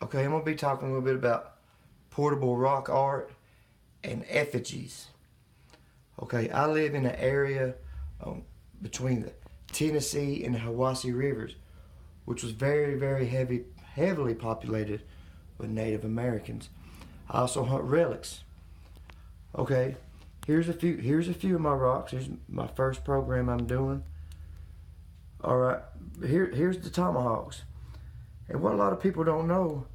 Okay, I'm going to be talking a little bit about portable rock art and effigies. Okay, I live in an area between the Tennessee and the Hiwassee rivers, which was very heavily populated with Native Americans. I also hunt relics. Okay, here's a few of my rocks. Here's my first program I'm doing. All right, here's the tomahawks. And what a lot of people don't know,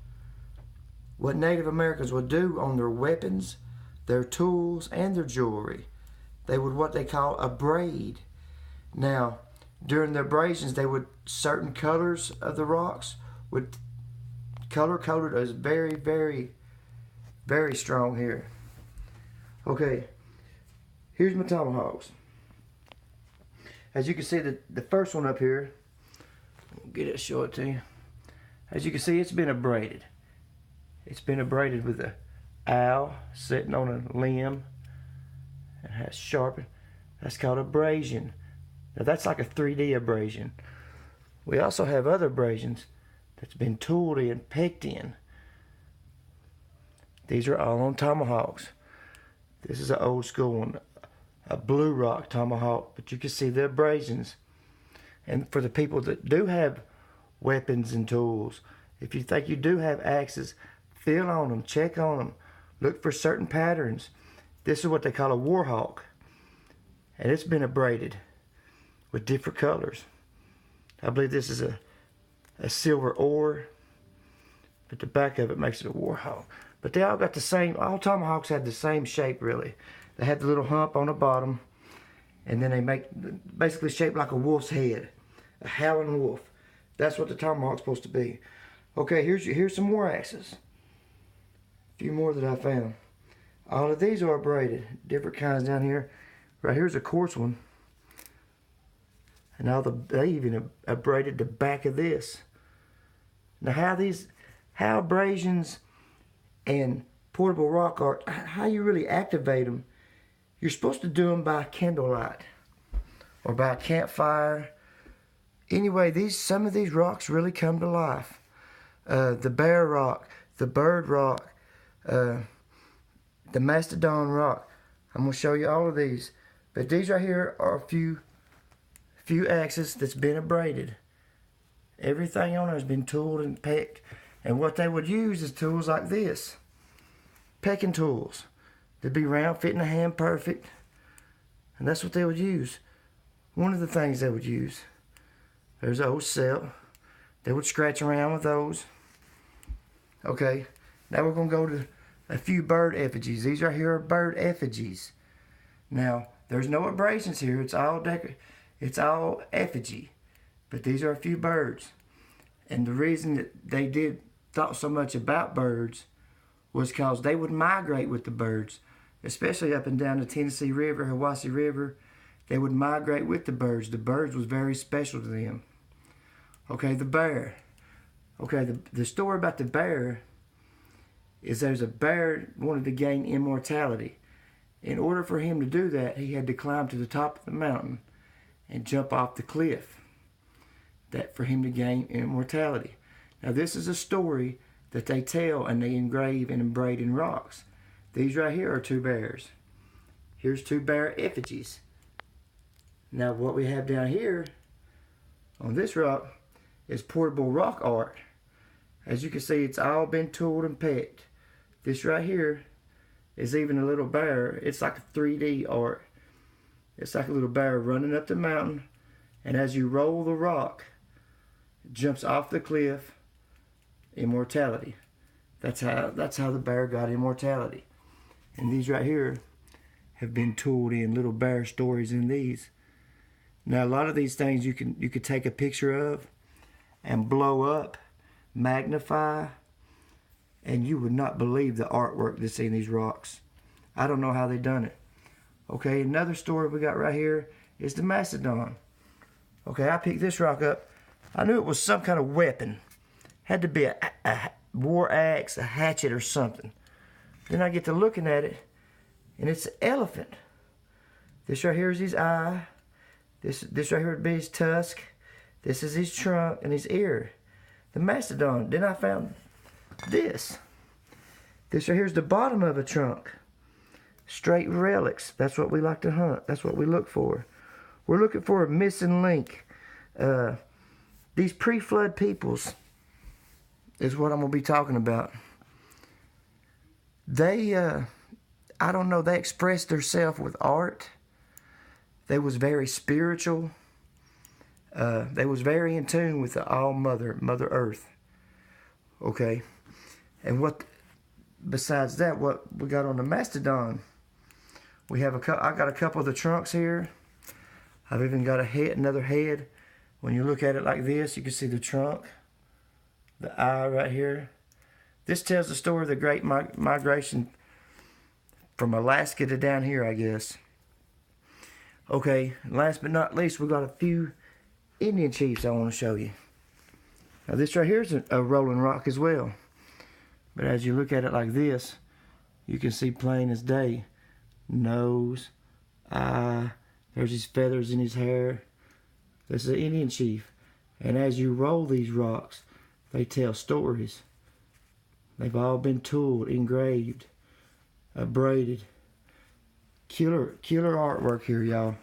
what Native Americans would do on their weapons, their tools, and their jewelry, they would what they call a braid. Now, during the abrasions, they would, certain colors of the rocks would color coded as very strong here. Okay, here's my tomahawks. As you can see, the first one up here, I'll get it, show it to you. As you can see, it's been abraded. It's been abraded with an owl sitting on a limb and has sharpened. That's called abrasion. Now that's like a 3D abrasion. We also have other abrasions that's been tooled in, pecked in. These are all on tomahawks. This is an old school one, a blue rock tomahawk, but you can see the abrasions. And for the people that do have weapons and tools, if you think you do have axes, feel on them, check on them, look for certain patterns. This is what they call a warhawk, and it's been abraded with different colors. I believe this is a silver ore, but the back of it makes it a warhawk. But they all got the same, all tomahawks have the same shape really. They have the little hump on the bottom, and then they make basically shaped like a wolf's head, a howling wolf. That's what the tomahawk's supposed to be. Okay, here's some more axes. A few more that I found. All of these are abraded, different kinds down here. Right here's a coarse one. And they even abraded the back of this. Now how abrasions and portable rock art, how you really activate them, you're supposed to do them by candlelight or by a campfire. Anyway, some of these rocks really come to life. The bear rock, the bird rock, the mastodon rock. I'm going to show you all of these. But these right here are a few axes that's been abraded. Everything on there has been tooled and pecked. And what they would use is tools like this. Pecking tools. They'd be round, fitting the hand perfect. And that's what they would use. One of the things they would use. There's an old celt. They would scratch around with those. Okay, now we're going to go to a few bird effigies. These right here are bird effigies. Now, there's no abrasions here. It's all effigy. But these are a few birds. And the reason that they thought so much about birds was because they would migrate with the birds, especially up and down the Tennessee River, Hiwassee River. They would migrate with the birds. The birds was very special to them. Okay, the bear. Okay, the story about the bear is there's a bear wanted to gain immortality. In order for him to do that, he had to climb to the top of the mountain and jump off the cliff. That for him to gain immortality. Now this is a story that they tell and they engrave and embrace in rocks. These right here are two bears. Here's two bear effigies. Now what we have down here on this rock is portable rock art. As you can see, it's all been tooled and pecked. This right here is even a little bear. It's like a 3D art. It's like a little bear running up the mountain, and as you roll the rock, it jumps off the cliff. Immortality. That's how the bear got immortality. And these right here have been tooled in, little bear stories in these. Now a lot of these things you could take a picture of and blow up, magnify, and you would not believe the artwork that's in these rocks. I don't know how they done it. Okay, another story we got right here is the mastodon. Okay, I picked this rock up. I knew it was some kind of weapon. Had to be a war axe, a hatchet, or something. Then I get to looking at it, and it's an elephant. This right here is his eye. This right here would be his tusk. This is his trunk and his ear. The mastodon. Then I found this. This right here's the bottom of a trunk. Straight relics. That's what we like to hunt. That's what we look for. We're looking for a missing link. These pre-flood peoples is what I'm going to be talking about. They, I don't know, they expressed themselves with art. They was very spiritual. They was very in tune with the All-Mother, Mother Earth. Okay? And what, besides that, what we got on the Mastodon, we have I got a couple of the trunks here. I've even got another head. When you look at it like this, you can see the trunk, the eye right here. This tells the story of the great migration from Alaska to down here, I guess. Okay, last but not least, we got a few Indian chiefs I want to show you. Now this right here is a rolling rock as well. But as you look at it like this, you can see plain as day. Nose, eye, there's his feathers in his hair. This is an Indian chief. And as you roll these rocks, they tell stories. They've all been tooled, engraved, braided. Killer artwork here, y'all.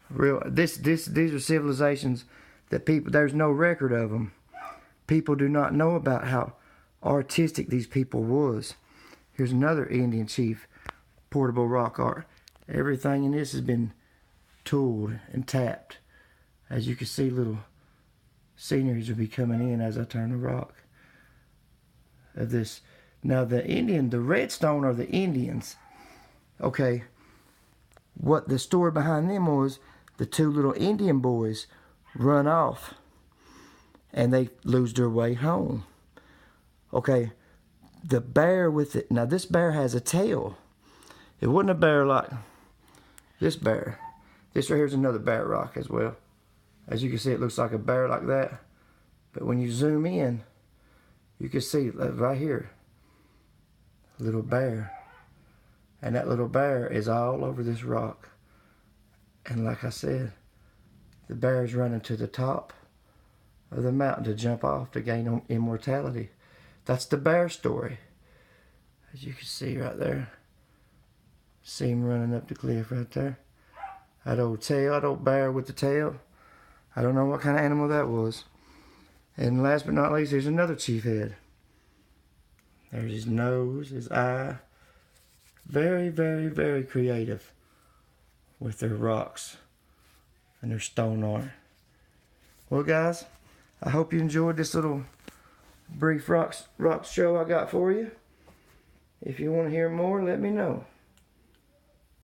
These are civilizations that there's no record of them. People do not know about how artistic these people was. Here's another Indian chief, portable rock art. Everything in this has been tooled and tapped. As you can see, little sceneries will be coming in as I turn the rock of this. Now the redstone are the Indians. Okay, what the story behind them was, the two little Indian boys run off and they lose their way home. Okay, the bear with it, now this bear has a tail. It wasn't a bear like this bear. This right here is another bear rock as well. As you can see, it looks like a bear like that. But when you zoom in, you can see right here, a little bear. And that little bear is all over this rock. And like I said, the bear is running to the top of the mountain to jump off to gain immortality. That's the bear story. As you can see right there. See him running up the cliff right there. That old bear with the tail. I don't know what kind of animal that was. And last but not least, there's another chief head. There's his nose, his eye. Very, very, very creative with their rocks and their stone art. Well, guys, I hope you enjoyed this little brief rock show I got for you. If you want to hear more, let me know.